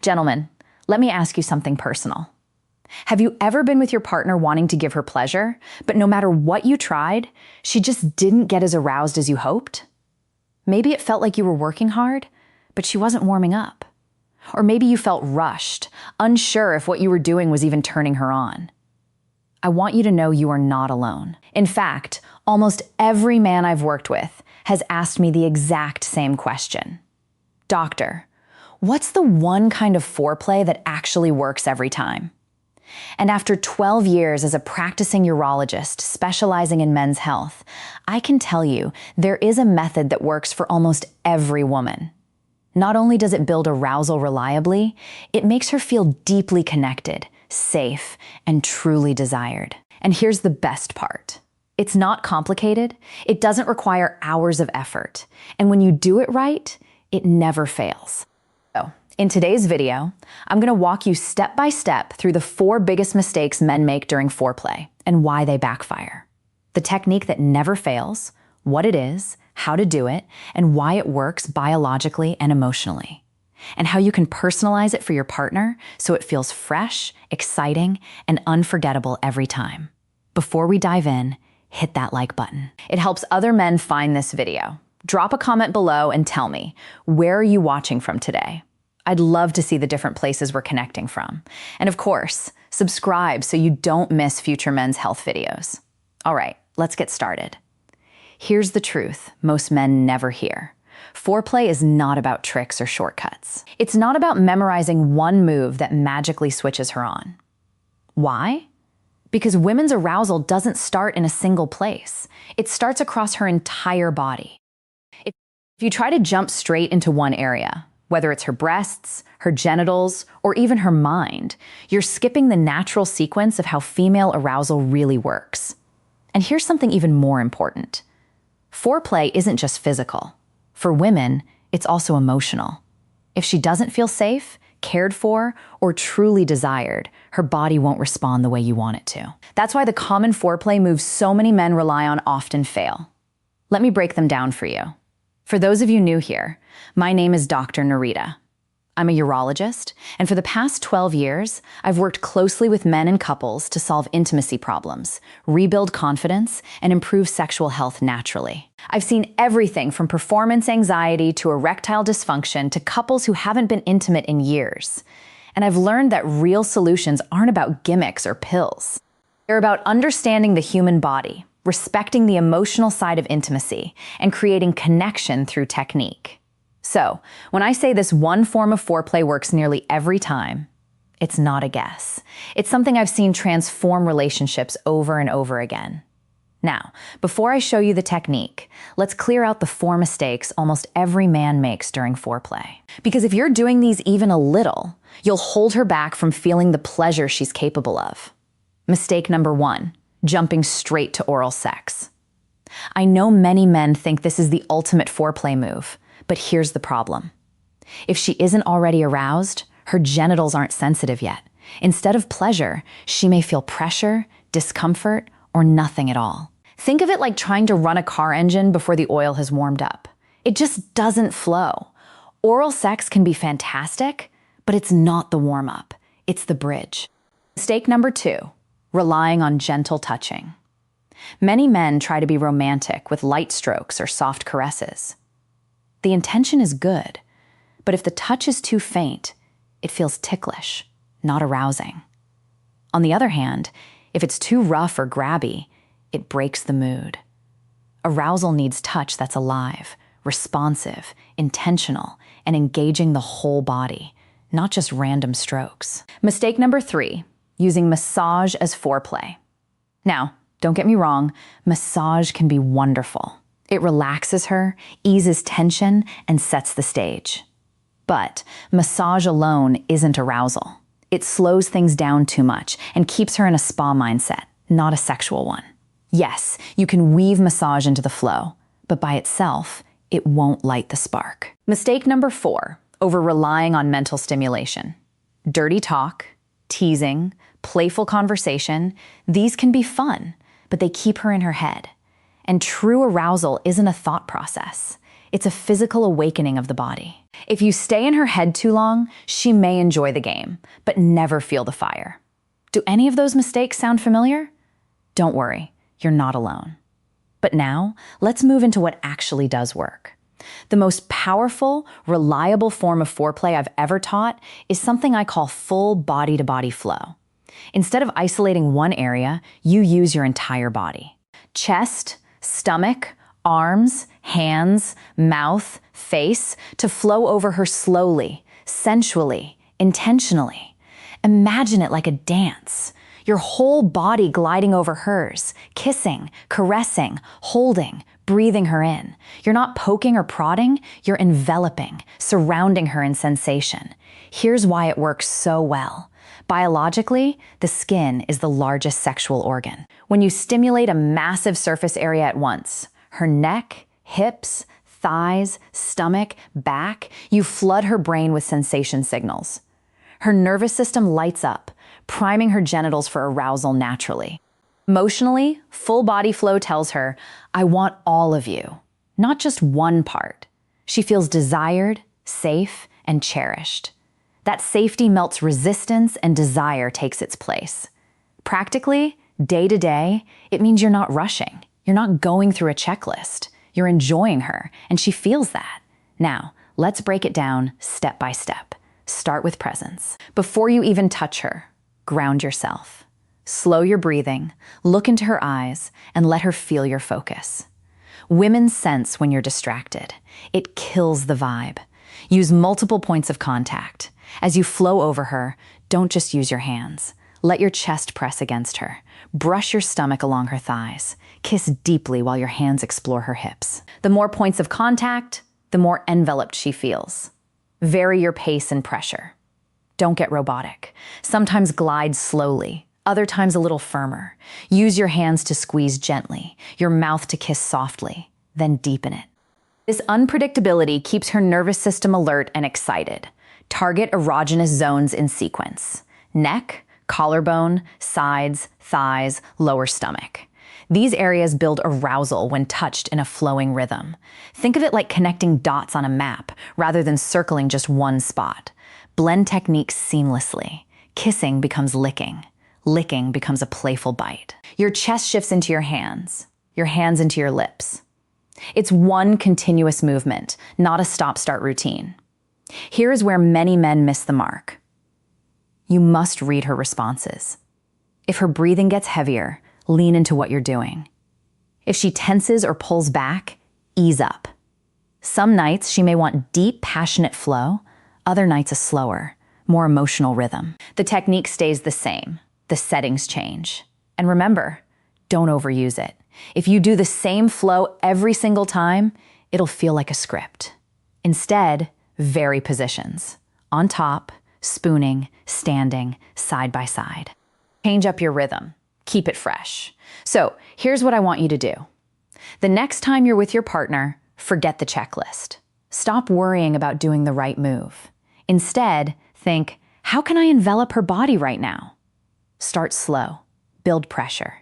Gentlemen, let me ask you something personal. Have you ever been with your partner wanting to give her pleasure, but no matter what you tried, she just didn't get as aroused as you hoped? Maybe it felt like you were working hard, but she wasn't warming up. Or maybe you felt rushed, unsure if what you were doing was even turning her on. I want you to know you are not alone. In fact, almost every man I've worked with has asked me the exact same question. Doctor, what's the one kind of foreplay that actually works every time? And after 12 years as a practicing urologist specializing in men's health, I can tell you there is a method that works for almost every woman. Not only does it build arousal reliably, it makes her feel deeply connected, safe, and truly desired. And here's the best part. It's not complicated, it doesn't require hours of effort, and when you do it right, it never fails. So, in today's video, I'm going to walk you step by step through the 4 biggest mistakes men make during foreplay and why they backfire. The technique that never fails, what it is, how to do it, and why it works biologically and emotionally. And how you can personalize it for your partner so it feels fresh, exciting, and unforgettable every time. Before we dive in, hit that like button. It helps other men find this video. Drop a comment below and tell me, where are you watching from today? I'd love to see the different places we're connecting from. And of course, subscribe so you don't miss future men's health videos. All right, let's get started. Here's the truth most men never hear. Foreplay is not about tricks or shortcuts. It's not about memorizing one move that magically switches her on. Why? Because women's arousal doesn't start in a single place. It starts across her entire body. If you try to jump straight into one area, whether it's her breasts, her genitals, or even her mind, you're skipping the natural sequence of how female arousal really works. And here's something even more important. Foreplay isn't just physical. For women, it's also emotional. If she doesn't feel safe, cared for, or truly desired, her body won't respond the way you want it to. That's why the common foreplay moves so many men rely on often fail. Let me break them down for you. For those of you new here, my name is Dr. Nerita. I'm a urologist, and for the past 12 years, I've worked closely with men and couples to solve intimacy problems, rebuild confidence, and improve sexual health naturally. I've seen everything from performance anxiety to erectile dysfunction to couples who haven't been intimate in years. And I've learned that real solutions aren't about gimmicks or pills. They're about understanding the human body, respecting the emotional side of intimacy, and creating connection through technique. So, when I say this one form of foreplay works nearly every time, it's not a guess. It's something I've seen transform relationships over and over again. Now, before I show you the technique, let's clear out the 4 mistakes almost every man makes during foreplay. Because if you're doing these even a little, you'll hold her back from feeling the pleasure she's capable of. Mistake number 1. Jumping straight to oral sex. I know many men think this is the ultimate foreplay move, but here's the problem. If she isn't already aroused, her genitals aren't sensitive yet. Instead of pleasure, she may feel pressure, discomfort, or nothing at all. Think of it like trying to run a car engine before the oil has warmed up. It just doesn't flow. Oral sex can be fantastic, but it's not the warm-up. It's the bridge. Mistake number 2. Relying on gentle touching. Many men try to be romantic with light strokes or soft caresses. The intention is good, but if the touch is too faint, it feels ticklish, not arousing. On the other hand, if it's too rough or grabby, it breaks the mood. Arousal needs touch that's alive, responsive, intentional, and engaging the whole body, not just random strokes. Mistake number 3. Using massage as foreplay. Now, don't get me wrong, massage can be wonderful. It relaxes her, eases tension, and sets the stage. But massage alone isn't arousal. It slows things down too much and keeps her in a spa mindset, not a sexual one. Yes, you can weave massage into the flow, but by itself, it won't light the spark. Mistake number 4, over-relying on mental stimulation. Dirty talk, teasing, playful conversation, these can be fun, but they keep her in her head. And true arousal isn't a thought process. It's a physical awakening of the body. If you stay in her head too long, she may enjoy the game, but never feel the fire. Do any of those mistakes sound familiar? Don't worry, you're not alone. But now, let's move into what actually does work. The most powerful, reliable form of foreplay I've ever taught is something I call full body-to-body flow. Instead of isolating one area, you use your entire body. Chest, stomach, arms, hands, mouth, face, to flow over her slowly, sensually, intentionally. Imagine it like a dance. Your whole body gliding over hers, kissing, caressing, holding, breathing her in. You're not poking or prodding, you're enveloping, surrounding her in sensation. Here's why it works so well. Biologically, the skin is the largest sexual organ. When you stimulate a massive surface area at once, her neck, hips, thighs, stomach, back, you flood her brain with sensation signals. Her nervous system lights up, priming her genitals for arousal naturally. Emotionally, full body flow tells her, I want all of you, not just one part. She feels desired, safe, and cherished. That safety melts resistance and desire takes its place. Practically, day to day, it means you're not rushing. You're not going through a checklist. You're enjoying her, and she feels that. Now, let's break it down step by step. Start with presence. Before you even touch her, ground yourself. Slow your breathing, look into her eyes, and let her feel your focus. Women sense when you're distracted. It kills the vibe. Use multiple points of contact. As you flow over her, don't just use your hands. Let your chest press against her. Brush your stomach along her thighs. Kiss deeply while your hands explore her hips. The more points of contact, the more enveloped she feels. Vary your pace and pressure. Don't get robotic. Sometimes glide slowly, other times a little firmer. Use your hands to squeeze gently, your mouth to kiss softly, then deepen it. This unpredictability keeps her nervous system alert and excited. Target erogenous zones in sequence: neck, collarbone, sides, thighs, lower stomach. These areas build arousal when touched in a flowing rhythm. Think of it like connecting dots on a map rather than circling just one spot. Blend techniques seamlessly. Kissing becomes licking. Licking becomes a playful bite. Your chest shifts into your hands into your lips. It's one continuous movement, not a stop-start routine. Here is where many men miss the mark. You must read her responses. If her breathing gets heavier, lean into what you're doing. If she tenses or pulls back, ease up. Some nights she may want deep, passionate flow, other nights a slower, more emotional rhythm. The technique stays the same. The settings change. And remember, don't overuse it. If you do the same flow every single time, it'll feel like a script. Instead, vary positions. On top, spooning, standing, side by side. Change up your rhythm. Keep it fresh. So here's what I want you to do. The next time you're with your partner, forget the checklist. Stop worrying about doing the right move. Instead, think, how can I envelop her body right now? Start slow. Build pressure.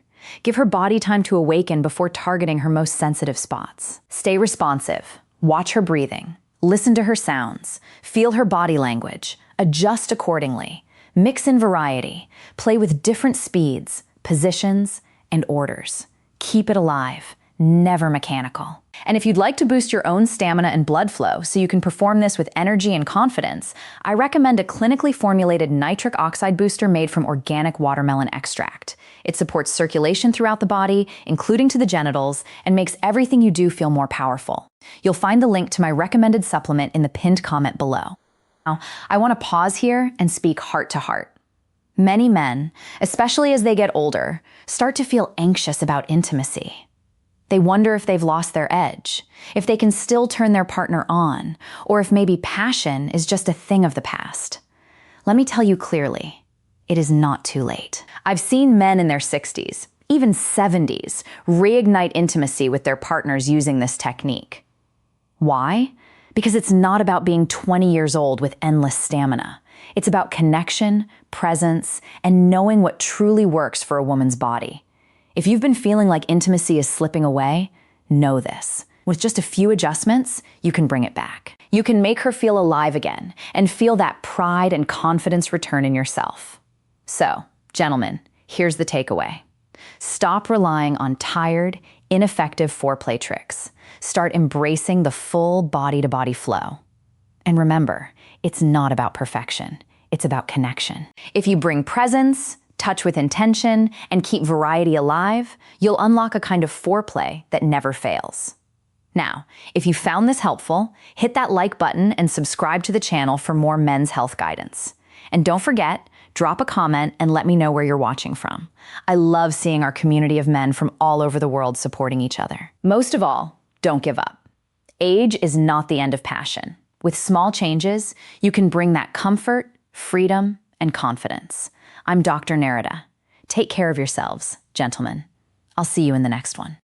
Give her body time to awaken before targeting her most sensitive spots. Stay responsive. Watch her breathing. Listen to her sounds. Feel her body language. Adjust accordingly. Mix in variety. Play with different speeds, positions, and orders. Keep it alive, never mechanical. And if you'd like to boost your own stamina and blood flow so you can perform this with energy and confidence, I recommend a clinically formulated nitric oxide booster made from organic watermelon extract. It supports circulation throughout the body, including to the genitals, and makes everything you do feel more powerful. You'll find the link to my recommended supplement in the pinned comment below. Now, I want to pause here and speak heart to heart. Many men, especially as they get older, start to feel anxious about intimacy. They wonder if they've lost their edge, if they can still turn their partner on, or if maybe passion is just a thing of the past. Let me tell you clearly, it is not too late. I've seen men in their 60s, even 70s, reignite intimacy with their partners using this technique. Why? Because it's not about being 20 years old with endless stamina. It's about connection, presence, and knowing what truly works for a woman's body. If you've been feeling like intimacy is slipping away, know this. With just a few adjustments, you can bring it back. You can make her feel alive again and feel that pride and confidence return in yourself. So, gentlemen, here's the takeaway. Stop relying on tired, ineffective foreplay tricks. Start embracing the full body-to-body flow. And remember, it's not about perfection. It's about connection. If you bring presence, touch with intention, and keep variety alive, you'll unlock a kind of foreplay that never fails. Now, if you found this helpful, hit that like button and subscribe to the channel for more men's health guidance. And don't forget, drop a comment and let me know where you're watching from. I love seeing our community of men from all over the world supporting each other. Most of all, don't give up. Age is not the end of passion. With small changes, you can bring that comfort, freedom, and confidence. I'm Dr. Nerida. Take care of yourselves, gentlemen. I'll see you in the next one.